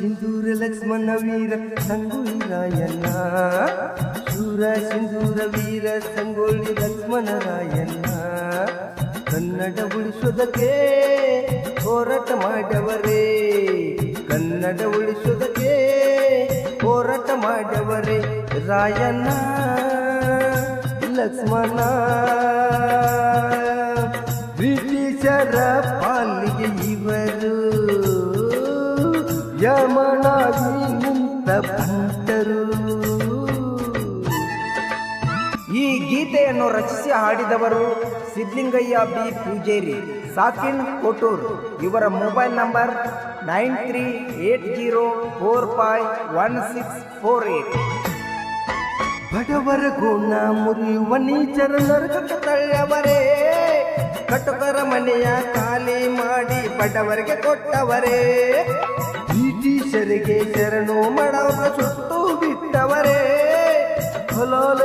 ಸಿಂಧೂರ ಲಕ್ಷ್ಮಣ ವೀರ ಸಂಗೊಳ್ಳಿ ರಾಯಣ್ಣ ಶೂರ ಸಿಂಧೂರ ವೀರ ಸಂಗೊಳ್ಳಿ ಲಕ್ಷ್ಮಣ ರಾಯಣ್ಣ ಕನ್ನಡ ಉಳಿಸೋದಕ್ಕೆ ಹೋರಾಟ ಮಾಡವರೇ ಕನ್ನಡ ಉಳಿಸೋದಕ್ಕೆ ಹೋರಾಟ ಮಾಡವರೇ ರಾಯಣ್ಣ ಲಕ್ಷ್ಮಣ ಬ್ರಿಟಿಷರ ಪಾಲಿಗೆ ಇವರು ಯಮನಾಗಿ ನಿಂತ ಭಂಟರು. ಈ ಗೀತೆಯನ್ನು ರಚಿಸಿ ಹಾಡಿದವರು ಸಿದ್ಲಿಂಗಯ್ಯ ಬಿ ಪೂಜೇರಿ, ಸಾಕಿನ್ ಕೊಟ್ಟೂರ್. ಇವರ ಮೊಬೈಲ್ ನಂಬರ್ 9380451648. ಬಡವರ ಗುಣ ಮುರಿಯುವ ನೀಚರ ನರಕಕ್ಕೆ ತಳ್ಳವರೇ ಕಟಕರ ಮನೆಯ ಖಾಲಿ ಮಾಡಿ ಬಡವರಿಗೆ ಕೊಟ್ಟವರೇ ಬ್ರಿಟಿಷರಿಗೆ ಶರಣು ಮಾಡವ ಸುಟ್ಟು ಬಿಟ್ಟವರೇ